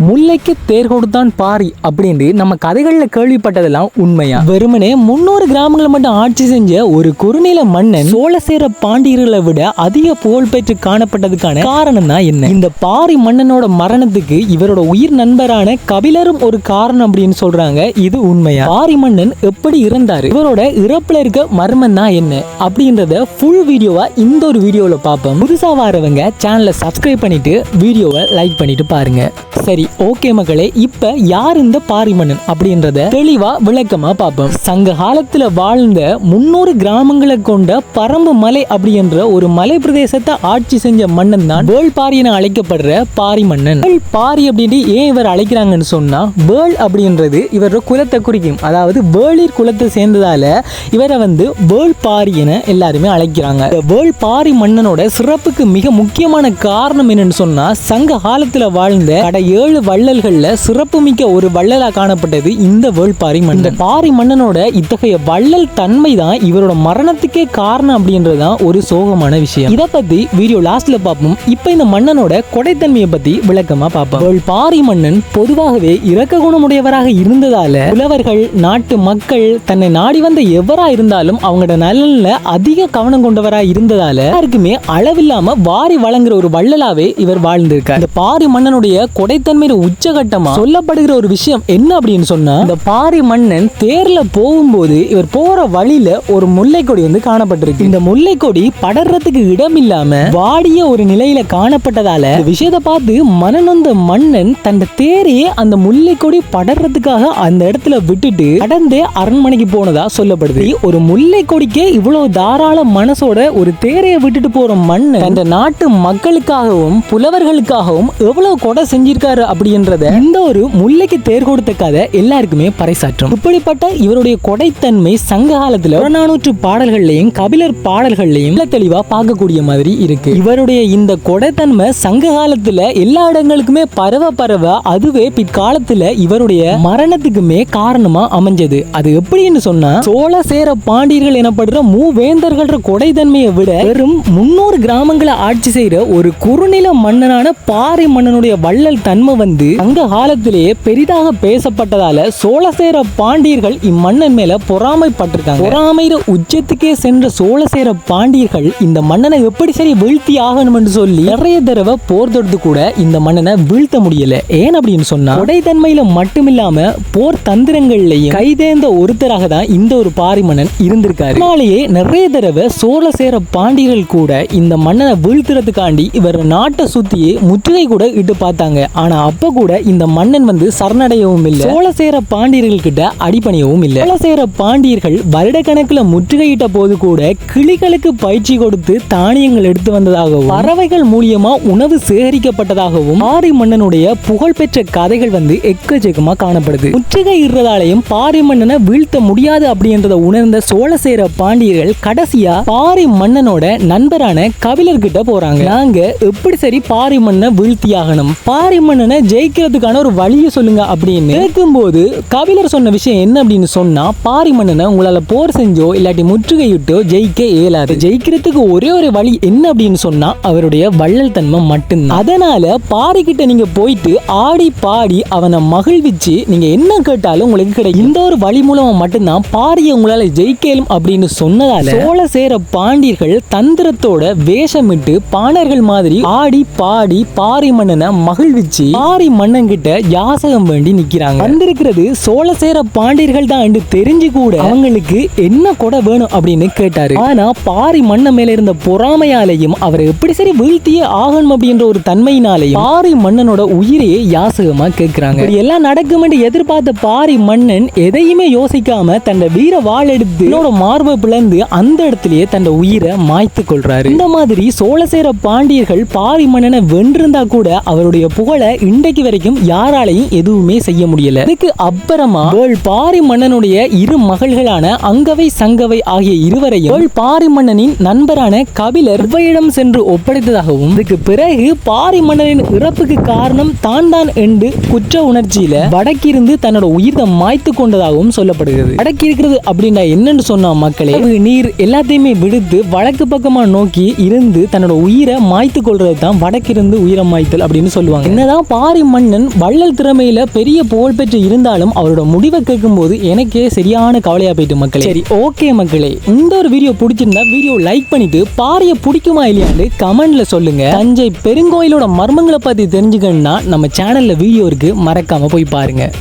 முல்லைக்கு தேர் கொடுத்தான் பாரி அப்படின்னு நம்ம கதைகள்ல கேள்விப்பட்டதெல்லாம் உண்மையா? வெறுமனே 300 கிராமங்களை மட்டும் ஆட்சி செஞ்ச ஒரு குறுநில மன்னன் சோழசேர பாண்டியர்களை விட அதிக புகழ் பெற்று காணப்பட்டதுக்கான காரணம் தான் என்ன? இந்த பாரி மன்னனோட மரணத்துக்கு இவரோட உயிர் நண்பரான கபிலரும் ஒரு காரணம் அப்படின்னு சொல்றாங்க. இது உண்மையா? பாரி மன்னன் எப்படி இறந்தாரு, இவரோட இறப்புல இருக்க மர்மம் தான் என்ன அப்படின்றத ஃபுல் வீடியோவா இந்த ஒரு வீடியோல பார்ப்போம். புதுசா வரவங்க சேனலை சப்ஸ்கிரைப் பண்ணிட்டு வீடியோவை லைக் பண்ணிட்டு பாருங்க. சரி, ஓகே மக்களே, இப்ப யார் இந்த பாரி மன்னன் அப்படின்றத தெளிவா விளக்கமா பார்ப்போம். சங்க காலத்துல வாழ்ந்த 300 கிராமங்களை கொண்ட பரம்பு மலை அப்படின்ற ஒரு மலை பிரதேசத்தை ஆட்சி செஞ்ச மன்னன் தான் வேள்பாரி என அழைக்கப்படுற பாரி மன்னன். பாரி அப்படின்னு ஏன் இவர் அழைக்கிறாங்கன்னு சொன்னா, வேள் அப்படின்றது இவரோட குலத்தை குறிக்கும். அதாவது வேளிர் குலத்தை சேர்ந்ததால இவரை வேள்பாரி என எல்லாருமே அழைக்கிறாங்க. வேள்பாரி மன்னனோட சிறப்புக்கு மிக முக்கியமான காரணம் என்னன்னு சொன்னா, சங்க காலத்துல வாழ்ந்த 7 வள்ளல்கள்ல சிறப்பு மிக்க ஒரு வள்ளலா காணப்பட்டது இந்த வேள்பாரி மன்னன். இந்த பாரி மன்னனோட இத்தகைய வள்ளல் தன்மை தான் இவரோட மரணத்துக்கே காரணம் அப்படின்றதுதான் ஒரு சோகமான விஷயம். இதை பத்தி வீடியோ லாஸ்ட்ல பார்ப்போம். இப்ப இந்த மன்னனோட கொடைத்தன்மையை பத்தி விளக்கமா பார்ப்போம். வேள்பாரி மன்னன் பொதுவாகவே இரக்க குணமுடையவராக இருந்ததால புலவர்கள், நாட்டு மக்கள் தன்னை நாடி வந்த எவரா இருந்தாலும் அவங்களோட நலன்ல அதிக கவனம் கொண்டவரா இருந்ததால யாருக்குமே அளவில்லாம வாரி வழங்குற ஒரு வள்ளலாவே இவர் வாழ்ந்திருக்கார். இந்த பாரி மன்னனுடைய கொடைத்தன்மையில உச்சகட்டமா சொல்லப்படுகிற ஒரு விஷயம் என்ன அப்படின்னு சொன்னா, இந்த பாரி மன்னன் தேர்ல போகும்போது இவர் போற வழியில ஒரு முல்லை கொடி காணப்பட்டிருக்கு. இந்த முல்லை கொடி படறதுக்கு இடம் இல்லாம வாடிய ஒரு நிலையில காணப்பட்டதால விஷயத்தை பார்த்து மனநொந்த மன்னன் தன் தேரையே அந்த முல்லை கொடி படறதுக்காக அந்த இடத்துல விட்டுட்டு கடந்தே அரண்மனைக்கு போனதா சொல்லப்படுது. ஒரு முல்லை கொடிக்கே இவ்வளவு தாராள மனசோட ஒரு தேரையை விட்டுட்டு போற மன்னன் அந்த நாட்டு மக்களுக்காகவும் புலவர்களுக்காகவும் எவ்வளவு கொடை செஞ்சிருக்காரு அப்படின்றத இந்த ஒரு முல்லைக்கு தேர் கொடுத்த கதை எல்லாருக்குமே பறைசாற்றும். இப்படிப்பட்ட இவருடைய கொடைத்தன்மை சங்க காலத்துல 400 பாடல்கள்லையும் கபிலர் பாடல்கள்லையும் தெளிவா பார்க்கக்கூடிய மாதிரி இருக்கு. இவருடைய இந்த கொடைத்தன்மை சங்க காலத்துல எல்லா இடங்களுக்குமே பரவ அதுவே பிற்காலத்துல இவருடைய மரணத்துக்குமே காரணமா அமைஞ்சது. அது எப்படின்னு சொன்னா, சோழ சேர பாண்டியர்கள் எனப்படுற மூவேந்தர்கள கொடைத்தன்மையை விட வெறும் 300 கிராமங்களை ஆட்சி செய்யற ஒரு குறுநில மன்னனான பாரி மன்னனுடைய வள்ளல் தன்மை சங்க காலத்திலேயே பெரிதாக பேசப்பட்டதால சோழசேர பாண்டியர்கள் இம்மன்னன் மேல பொறாமைப்பட்டிருக்காங்க. பொறாமையில உச்சத்துக்கே சென்ற சோழசேர பாண்டியர்கள் இந்த மன்னனை எப்படி சரி வீழ்த்தி ஆகணும் என்று சொல்லி நிறைய தடவை போர் தொடுத்து கூட இந்த மன்னனை வீழ்த்த முடியல. ஏன் அப்படின்னு சொன்னா, கொடைத்தன்மையில மட்டுமில்லாம போர் தந்திரங்கள்லயும் கைதேர்ந்த ஒருத்தராக தான் இந்த ஒரு பாரி மன்னன் இருந்திருக்காரு. அதனாலேயே நிறைய தடவை சோழசேர பாண்டியர்கள் கூட இந்த மன்னனை வீழ்த்துறதுக்காண்டி இவர் நாட்டை சுத்தியே முற்றுகை கூட இட்டு பார்த்தாங்க. ஆனா அப்ப கூட இந்த மன்னன் சரணடையவும் இல்லை, சோழசேர பாண்டியர்கள் கிட்ட அடிபணியவும் இல்லை. சோழசேர பாண்டியர்கள் வருடக்கணக்கில் முற்றுகையிட்ட போது கூட கிளிகளுக்கு பயிற்சி கொடுத்து தானியங்கள் எடுத்து வந்ததாகவும் பறவைகள் மூலியமா உணவு சேகரிக்கப்பட்டதாகவும் பாரி மன்னனுடைய புகழ்பெற்ற கதைகள் எக்கச்சக்கமா காணப்படுது. முற்றுகை இடுறதாலையும் பாரி மன்னனை வீழ்த்த முடியாது அப்படின்றத உணர்ந்த சோழசேர பாண்டியர்கள் கடைசியா பாரி மன்னனோட நண்பரான கபிலர் கிட்ட போறாங்க. நாங்க எப்படி சரி பாரி மன்னனை வீழ்த்தியாகணும், பாரி மன்னனை ஜெயிக்கிறதுக்கான ஒரு வழியை சொல்லுங்க அப்படின்னு கேட்கும்போது கபிலர் சொன்ன விஷயம் என்ன அப்படின்னு சொன்னா, பாரி மன்னனை உங்களால போர் செஞ்சோ இல்லாட்டி முற்றுகையிட்டோ ஜெயிக்க இயலாது. ஜெயிக்கிறதுக்கு ஒரே ஒரு வழி என்ன அப்படின்னு சொன்னா அவருடைய வள்ளல் தன்மை மட்டும்தான். அதனால பாரி கிட்ட நீங்க போயிட்டு ஆடி பாடி அவனை மகிழ்விச்சு நீங்க என்ன கேட்டாலும் உங்களுக்கு கிடைக்கும். இந்த ஒரு வழி மூலமா மட்டும்தான் பாரியை உங்களால ஜெயிக்கலும் அப்படின்னு சொன்னதால சோழசேர பாண்டியர்கள் தந்திரத்தோட வேஷமிட்டு பாணர்கள் மாதிரி ஆடி பாடி பாரி மன்னனை மகிழ்விச்சு பாரி மன்னன் கிட்ட யாசகம் வேண்டி நிக்கிறாங்க. வந்திருக்கிறது சோழசேர பாண்டியர்கள் தான் என்று தெரிஞ்சு கூட அவங்களுக்கு என்ன கொடை வேணும் அப்படின்னு கேட்டாரு. ஆனா பாரி மன்னன் மேல இருந்த பொறாமையாலையும் அவரை எப்படி சரி வீழ்த்தியே ஆகணும் அப்படின்ற ஒரு தன்மையினாலையும் பாரி மன்னனோட உயிரையே யாசகமா கேட்கிறாங்க. எல்லாம் நடக்கும் என்று எதிர்பார்த்த பாரி மன்னன் எதையுமே யோசிக்காம தன் வீர வாள் எடுத்து மார்பை பிளந்து அந்த இடத்திலேயே தன் உயிரை மாய்த்து கொள்றாரு. இந்த மாதிரி சோழசேர பாண்டியர்கள் பாரி மன்னனை வென்றிருந்தா கூட அவருடைய புகழை இன்றைக்கு வரைக்கும் யாராலையும் எதுவுமே செய்ய முடியல. இதுக்கு அப்புறமா பாரி மன்னனுடைய இரு மகள்களான அங்கவை சங்கவை ஆகிய இருவரையும் பாரி மன்னனின் நண்பரான கபிலர் இவ்வையிடம் சென்று ஒப்படைத்ததாகவும் இதுக்கு பிறகு பாரி மன்னனின் இறப்புக்கு காரணம் தான் என்று குற்ற உணர்ச்சியில வடக்கிருந்து தன்னோட உயிரை மாய்த்து கொண்டதாகவும் சொல்லப்படுகிறது. வடக்கு இருக்கிறது அப்படின்னா என்னன்னு சொன்னா, மக்களே, நீர் எல்லாத்தையுமே விடுத்து வடக்கு பக்கமா நோக்கி இருந்து தன்னோட உயிரை மாய்த்து கொள்றது தான் வடக்கிருந்து உயிரை மாய்த்தல் அப்படின்னு சொல்லுவாங்க. என்னதான் பாரி பாரி மன்னன் வள்ளல் திறமையில பெரிய புகழ் பெற்று இருந்தாலும் அவரோட முடிவை கேட்கும் போது எனக்கே சரியான கவலையா போயிட்டு மக்களே. சரி ஓகே மக்களே, இந்த ஒரு வீடியோ பிடிச்சிருந்தா வீடியோ லைக் பண்ணிட்டு பாரிய பிடிக்குமா இல்லையான்னு கமெண்ட்ல சொல்லுங்க. தஞ்சை பெருங்கோயிலோட மர்மங்களை பத்தி தெரிஞ்சுக்கணும்னா நம்ம சேனல்ல வீடியோ இருக்கு, மறக்காம போய் பாருங்க.